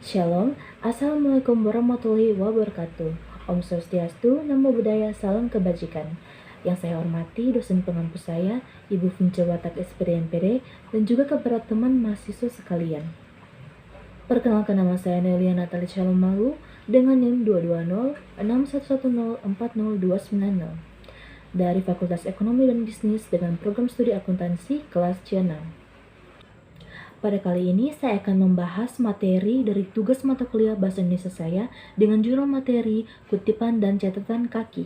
Shalom, Assalamualaikum warahmatullahi wabarakatuh. Om Swastiastu, Namo Buddhaya, Salam Kebajikan. Yang saya hormati dosen pengampu saya, Ibu Vince Watak SPDMPD, dan juga kepada teman mahasiswa sekalian. Perkenalkan, nama saya Nelia Natali Shalom Malu dengan NIM 22061104029 dari Fakultas Ekonomi dan Bisnis dengan program studi akuntansi kelas C6. Pada kali ini saya akan membahas materi dari tugas mata kuliah Bahasa Indonesia saya dengan judul materi kutipan dan catatan kaki.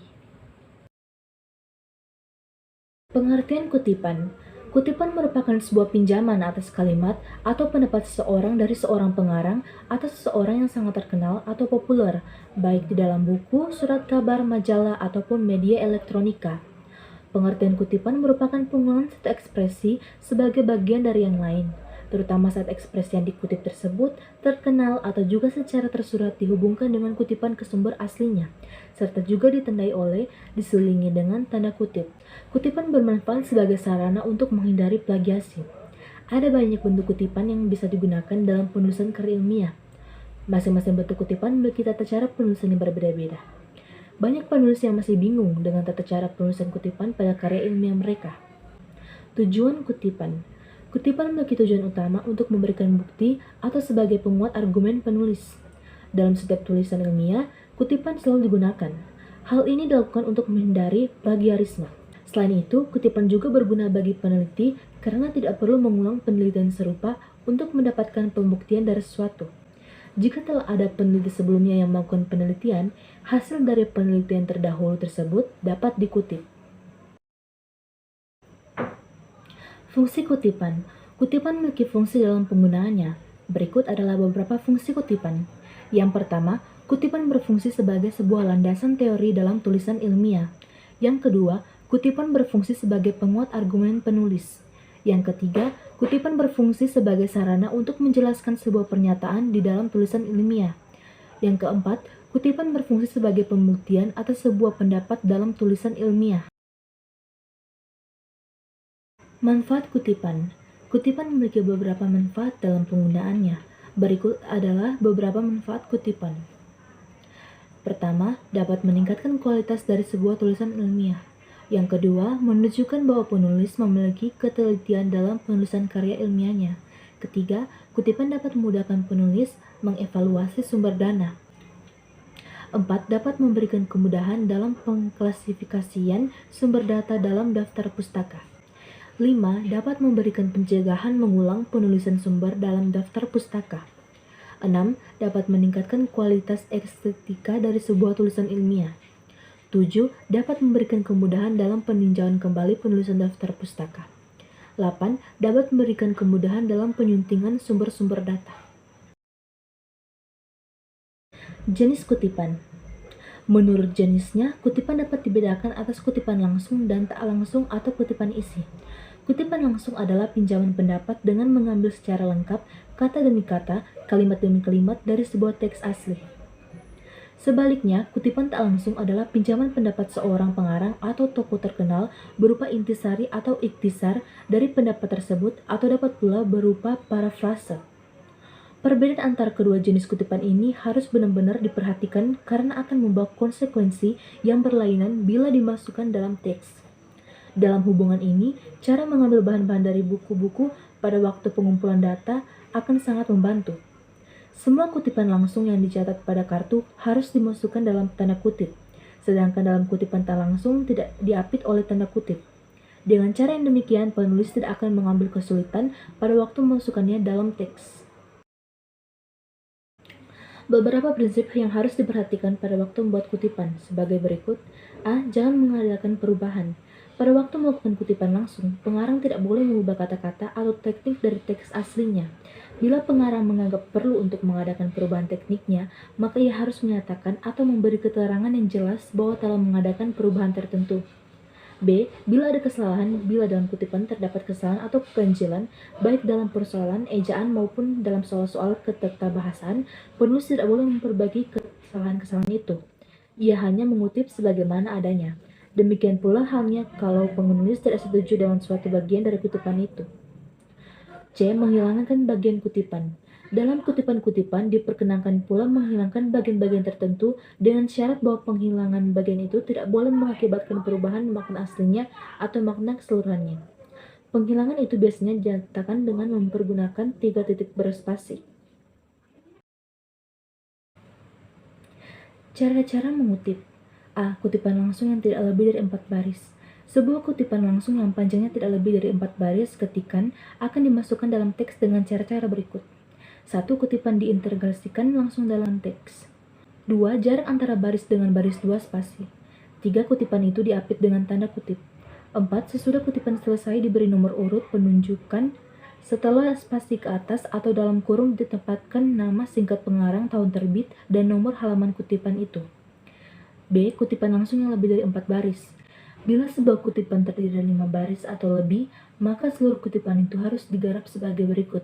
Pengertian kutipan. Kutipan merupakan sebuah pinjaman atas kalimat atau pendapat seseorang dari seorang pengarang atau seseorang yang sangat terkenal atau populer, baik di dalam buku, surat kabar, majalah, ataupun media elektronika. Pengertian kutipan merupakan penggunaan satu ekspresi sebagai bagian dari yang lain, terutama saat ekspresi yang dikutip tersebut terkenal atau juga secara tersurat dihubungkan dengan kutipan ke sumber aslinya, serta juga ditandai oleh diselingi dengan tanda kutip. Kutipan bermanfaat sebagai sarana untuk menghindari plagiasi. Ada banyak bentuk kutipan yang bisa digunakan dalam penulisan karya ilmiah. Masing-masing bentuk kutipan memiliki tata cara penulisan yang berbeda-beda. Banyak penulis yang masih bingung dengan tata cara penulisan kutipan pada karya ilmiah mereka. Tujuan kutipan. Kutipan memiliki tujuan utama untuk memberikan bukti atau sebagai penguat argumen penulis. Dalam setiap tulisan ilmiah, kutipan selalu digunakan. Hal ini dilakukan untuk menghindari plagiarisme. Selain itu, kutipan juga berguna bagi peneliti karena tidak perlu mengulang penelitian serupa untuk mendapatkan pembuktian dari sesuatu. Jika telah ada peneliti sebelumnya yang melakukan penelitian, hasil dari penelitian terdahulu tersebut dapat dikutip. Fungsi kutipan. Kutipan memiliki fungsi dalam penggunaannya. Berikut adalah beberapa fungsi kutipan. Yang pertama, kutipan berfungsi sebagai sebuah landasan teori dalam tulisan ilmiah. Yang kedua, kutipan berfungsi sebagai penguat argumen penulis. Yang ketiga, kutipan berfungsi sebagai sarana untuk menjelaskan sebuah pernyataan di dalam tulisan ilmiah. Yang keempat, kutipan berfungsi sebagai pembuktian atas sebuah pendapat dalam tulisan ilmiah. Manfaat kutipan. Kutipan memiliki beberapa manfaat dalam penggunaannya. Berikut adalah beberapa manfaat kutipan. Pertama, dapat meningkatkan kualitas dari sebuah tulisan ilmiah. Yang kedua, menunjukkan bahwa penulis memiliki ketelitian dalam penulisan karya ilmiahnya. Ketiga, kutipan dapat memudahkan penulis mengevaluasi sumber dana. 4. Dapat memberikan kemudahan dalam pengklasifikasian sumber data dalam daftar pustaka. 5. Dapat memberikan pencegahan mengulang penulisan sumber dalam daftar pustaka. 6. Dapat meningkatkan kualitas estetika dari sebuah tulisan ilmiah. 7. Dapat memberikan kemudahan dalam peninjauan kembali penulisan daftar pustaka. 8. Dapat memberikan kemudahan dalam penyuntingan sumber-sumber data. Jenis kutipan. Menurut jenisnya, kutipan dapat dibedakan atas kutipan langsung dan tak langsung atau kutipan isi. Kutipan langsung adalah pinjaman pendapat dengan mengambil secara lengkap, kata demi kata, kalimat demi kalimat dari sebuah teks asli. Sebaliknya, kutipan tak langsung adalah pinjaman pendapat seorang pengarang atau tokoh terkenal berupa intisari atau iktisar dari pendapat tersebut atau dapat pula berupa parafrase. Perbedaan antara kedua jenis kutipan ini harus benar-benar diperhatikan karena akan membawa konsekuensi yang berlainan bila dimasukkan dalam teks. Dalam hubungan ini, cara mengambil bahan-bahan dari buku-buku pada waktu pengumpulan data akan sangat membantu. Semua kutipan langsung yang dicatat pada kartu harus dimasukkan dalam tanda kutip, sedangkan dalam kutipan tak langsung tidak diapit oleh tanda kutip. Dengan cara yang demikian, penulis tidak akan mengambil kesulitan pada waktu memasukkannya dalam teks. Beberapa prinsip yang harus diperhatikan pada waktu membuat kutipan sebagai berikut. A. Jangan mengadakan perubahan. Pada waktu melakukan kutipan langsung, pengarang tidak boleh mengubah kata-kata atau teknik dari teks aslinya. Bila pengarang menganggap perlu untuk mengadakan perubahan tekniknya, maka ia harus menyatakan atau memberi keterangan yang jelas bahwa telah mengadakan perubahan tertentu. B. Bila ada kesalahan, bila dalam kutipan terdapat kesalahan atau keganjilan, baik dalam persoalan, ejaan maupun dalam soal-soal ketetabahasaan, penulis tidak boleh memperbaiki kesalahan-kesalahan itu. Ia hanya mengutip sebagaimana adanya. Demikian pula halnya kalau penulis tidak setuju dengan suatu bagian dari kutipan itu. C. Menghilangkan bagian kutipan. Dalam kutipan-kutipan diperkenankan pula menghilangkan bagian-bagian tertentu dengan syarat bahwa penghilangan bagian itu tidak boleh mengakibatkan perubahan makna aslinya atau makna keseluruhannya. Penghilangan itu biasanya dinyatakan dengan mempergunakan 3 titik berspasi. Cara-cara mengutip. A. Kutipan langsung yang tidak lebih dari 4 baris. Sebuah kutipan langsung yang panjangnya tidak lebih dari 4 baris ketikan akan dimasukkan dalam teks dengan cara-cara berikut. 1. Kutipan diintegrasikan langsung dalam teks. 2. Jarak antara baris dengan baris 2 spasi. 3. Kutipan itu diapit dengan tanda kutip. 4. Sesudah kutipan selesai diberi nomor urut penunjukan setelah spasi ke atas atau dalam kurung ditempatkan nama singkat pengarang, tahun terbit, dan nomor halaman kutipan itu. B. Kutipan langsung yang lebih dari 4 baris. Bila sebuah kutipan terdiri dari 5 baris atau lebih, maka seluruh kutipan itu harus digarap sebagai berikut.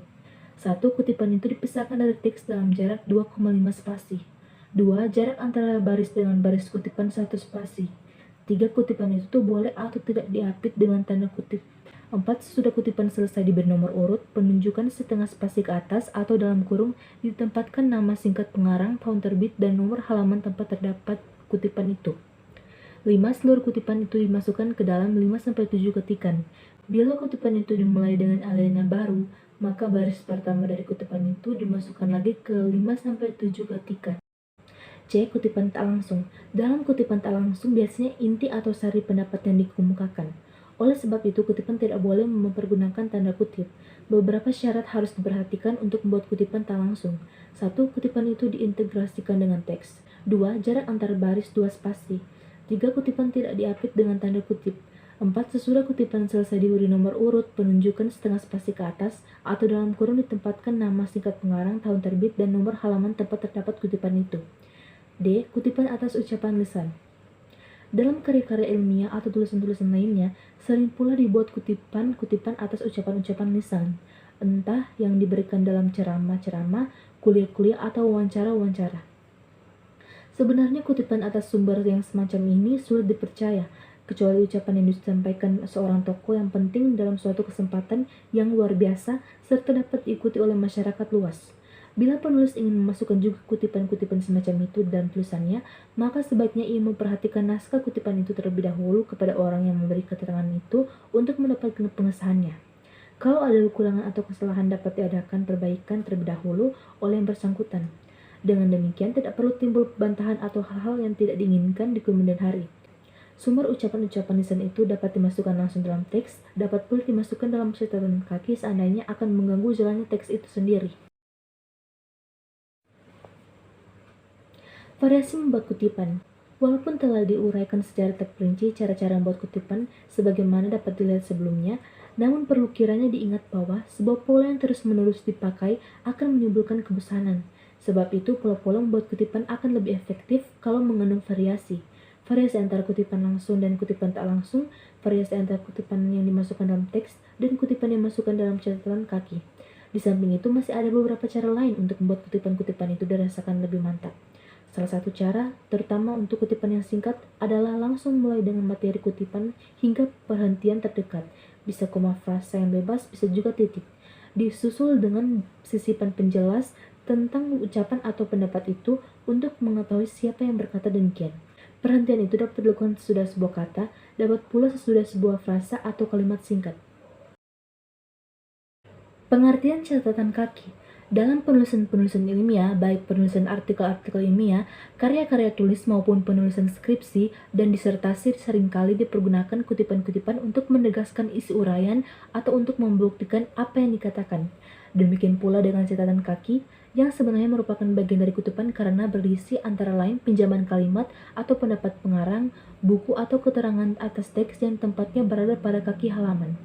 1. Kutipan itu dipisahkan dari teks dalam jarak 2,5 spasi. 2. Jarak antara baris dengan baris kutipan 1 spasi. 3. Kutipan itu boleh atau tidak diapit dengan tanda kutip. 4. Sesudah kutipan selesai diberi nomor urut, penunjukan setengah spasi ke atas atau dalam kurung ditempatkan nama singkat pengarang, tahun terbit, dan nomor halaman tempat terdapat kutipan itu. 5. Seluruh kutipan itu dimasukkan ke dalam 5-7 ketikan. Bila kutipan itu dimulai dengan alinea baru, maka baris pertama dari kutipan itu dimasukkan lagi ke 5-7 ketikan. C. Kutipan tak langsung. Dalam kutipan tak langsung biasanya inti atau sari pendapat yang dikemukakan. Oleh sebab itu, kutipan tidak boleh mempergunakan tanda kutip. Beberapa syarat harus diperhatikan untuk membuat kutipan tak langsung. 1. Kutipan itu diintegrasikan dengan teks. 2. Jarak antar baris 2 spasi. 3. Kutipan tidak diapit dengan tanda kutip. 4. Sesudah kutipan selesai diberi nomor urut, penunjukan setengah spasi ke atas, atau dalam kurung ditempatkan nama singkat pengarang, tahun terbit, dan nomor halaman tempat terdapat kutipan itu. D. Kutipan atas ucapan lisan. Dalam karya-karya ilmiah atau tulisan-tulisan lainnya, sering pula dibuat kutipan-kutipan atas ucapan-ucapan lisan, entah yang diberikan dalam ceramah-ceramah, kuliah-kuliah, atau wawancara-wawancara. Sebenarnya kutipan atas sumber yang semacam ini sulit dipercaya, kecuali ucapan yang disampaikan seorang tokoh yang penting dalam suatu kesempatan yang luar biasa serta dapat diikuti oleh masyarakat luas. Bila penulis ingin memasukkan juga kutipan-kutipan semacam itu dalam tulisannya, maka sebaiknya ia memperhatikan naskah kutipan itu terlebih dahulu kepada orang yang memberi keterangan itu untuk mendapatkan pengesahannya. Kalau ada kekurangan atau kesalahan dapat diadakan perbaikan terlebih dahulu oleh yang bersangkutan. Dengan demikian tidak perlu timbul bantahan atau hal-hal yang tidak diinginkan di kemudian hari. Sumber ucapan-ucapan lisan itu dapat dimasukkan langsung dalam teks, dapat pula dimasukkan dalam catatan kaki seandainya akan mengganggu jalannya teks itu sendiri. Variasi membuat kutipan. Walaupun telah diuraikan secara terperinci cara-cara membuat kutipan sebagaimana dapat dilihat sebelumnya, namun perlu kiranya diingat bahwa sebuah pola yang terus-menerus dipakai akan menimbulkan kebosanan. Sebab itu, pola-pola membuat kutipan akan lebih efektif kalau mengandung variasi. Variasi antara kutipan langsung dan kutipan tak langsung, variasi antara kutipan yang dimasukkan dalam teks, dan kutipan yang dimasukkan dalam catatan kaki. Di samping itu, masih ada beberapa cara lain untuk membuat kutipan-kutipan itu dirasakan lebih mantap. Salah satu cara, terutama untuk kutipan yang singkat, adalah langsung mulai dengan materi kutipan hingga perhentian terdekat. Bisa koma frasa yang bebas, bisa juga titik. Disusul dengan sisipan penjelas tentang ucapan atau pendapat itu untuk mengetahui siapa yang berkata demikian. Perhentian itu dapat dilakukan sesudah sebuah kata, dapat pula sesudah sebuah frasa atau kalimat singkat. Pengertian catatan kaki. Dalam penulisan-penulisan ilmiah, baik penulisan artikel-artikel ilmiah, karya-karya tulis maupun penulisan skripsi dan disertasi seringkali dipergunakan kutipan-kutipan untuk menegaskan isi uraian atau untuk membuktikan apa yang dikatakan. Demikian pula dengan catatan kaki, yang sebenarnya merupakan bagian dari kutipan karena berisi antara lain pinjaman kalimat atau pendapat pengarang, buku atau keterangan atas teks yang tempatnya berada pada kaki halaman.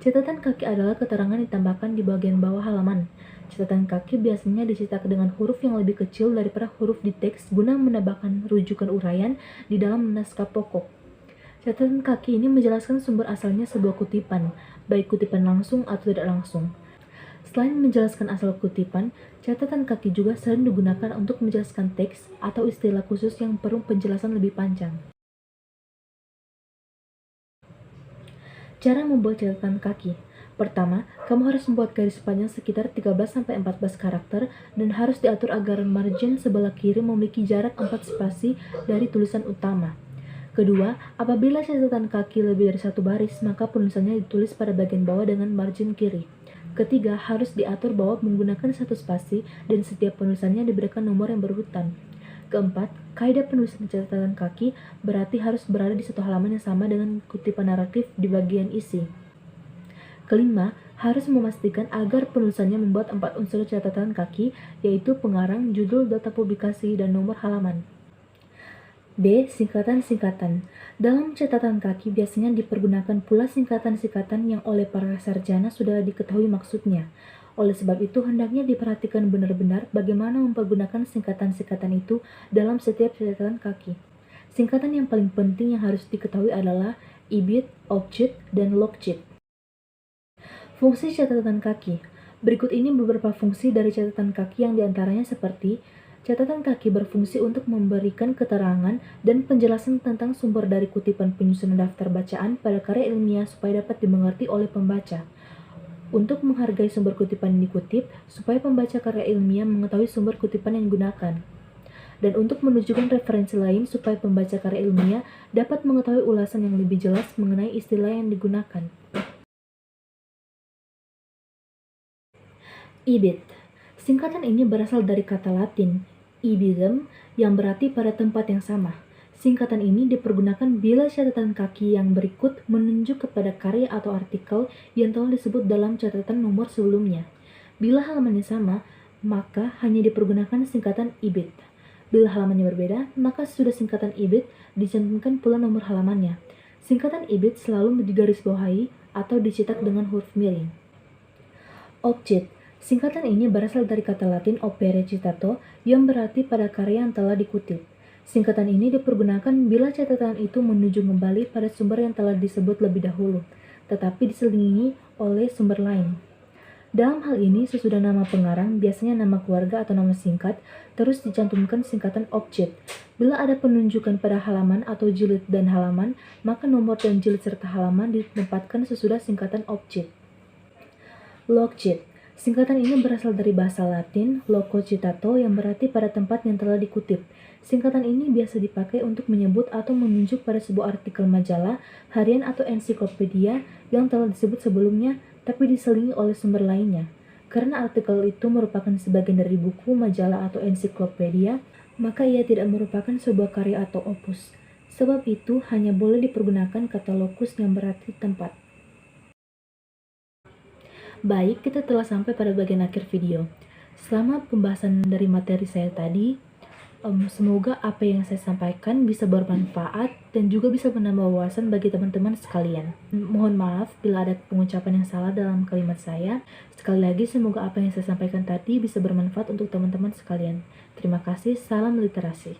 Catatan kaki adalah keterangan ditambahkan di bagian bawah halaman. Catatan kaki biasanya dicetak dengan huruf yang lebih kecil daripada huruf di teks guna menambahkan rujukan uraian di dalam naskah pokok. Catatan kaki ini menjelaskan sumber asalnya sebuah kutipan, baik kutipan langsung atau tidak langsung. Selain menjelaskan asal kutipan, catatan kaki juga sering digunakan untuk menjelaskan teks atau istilah khusus yang perlu penjelasan lebih panjang. Cara membuat catatan kaki. Pertama, kamu harus membuat garis panjang sekitar 13-14 karakter dan harus diatur agar margin sebelah kiri memiliki jarak 4 spasi dari tulisan utama. Kedua, apabila catatan kaki lebih dari satu baris, maka penulisannya ditulis pada bagian bawah dengan margin kiri. Ketiga, harus diatur bahwa menggunakan satu spasi dan setiap penulisannya diberikan nomor yang berurutan. Keempat, kaidah penulisan catatan kaki berarti harus berada di satu halaman yang sama dengan kutipan naratif di bagian isi. Kelima, harus memastikan agar penulisannya membuat 4 unsur catatan kaki, yaitu pengarang, judul, data publikasi, dan nomor halaman. B. Singkatan-singkatan. Dalam catatan kaki biasanya dipergunakan pula singkatan-singkatan yang oleh para sarjana sudah diketahui maksudnya. Oleh sebab itu, hendaknya diperhatikan benar-benar bagaimana mempergunakan singkatan-singkatan itu dalam setiap catatan kaki. Singkatan yang paling penting yang harus diketahui adalah IBIT, OBJET, dan LOGJET. Fungsi catatan kaki. Berikut ini beberapa fungsi dari catatan kaki yang diantaranya seperti: catatan kaki berfungsi untuk memberikan keterangan dan penjelasan tentang sumber dari kutipan penyusunan daftar bacaan pada karya ilmiah supaya dapat dimengerti oleh pembaca. Untuk menghargai sumber kutipan yang dikutip, supaya pembaca karya ilmiah mengetahui sumber kutipan yang digunakan. Dan untuk menunjukkan referensi lain supaya pembaca karya ilmiah dapat mengetahui ulasan yang lebih jelas mengenai istilah yang digunakan. IBIT. Singkatan ini berasal dari kata Latin ibidem yang berarti pada tempat yang sama. Singkatan ini dipergunakan bila catatan kaki yang berikut menunjuk kepada karya atau artikel yang telah disebut dalam catatan nomor sebelumnya. Bila halamannya sama, maka hanya dipergunakan singkatan IBIT. Bila halamannya berbeda, maka sudah singkatan IBIT dicantumkan pula nomor halamannya. Singkatan IBIT selalu digarisbawahi atau dicetak dengan huruf miring. OBJET. Singkatan ini berasal dari kata Latin opere citato yang berarti pada karya yang telah dikutip. Singkatan ini dipergunakan bila catatan itu menuju kembali pada sumber yang telah disebut lebih dahulu, tetapi diselingi oleh sumber lain. Dalam hal ini, sesudah nama pengarang, biasanya nama keluarga atau nama singkat, terus dicantumkan singkatan OBJET. Bila ada penunjukan pada halaman atau jilid dan halaman, maka nomor dan jilid serta halaman ditempatkan sesudah singkatan OBJET. LOGJET. Singkatan ini berasal dari bahasa Latin loco citato yang berarti pada tempat yang telah dikutip. Singkatan ini biasa dipakai untuk menyebut atau menunjuk pada sebuah artikel majalah, harian atau ensiklopedia yang telah disebut sebelumnya tapi diselingi oleh sumber lainnya. Karena artikel itu merupakan sebagian dari buku, majalah atau ensiklopedia, maka ia tidak merupakan sebuah karya atau opus. Sebab itu hanya boleh dipergunakan kata locus yang berarti tempat. Baik, kita telah sampai pada bagian akhir video. Selama pembahasan dari materi saya tadi, semoga apa yang saya sampaikan bisa bermanfaat dan juga bisa menambah wawasan bagi teman-teman sekalian. Mohon maaf bila ada pengucapan yang salah dalam kalimat saya. Sekali lagi, semoga apa yang saya sampaikan tadi bisa bermanfaat untuk teman-teman sekalian. Terima kasih, salam literasi.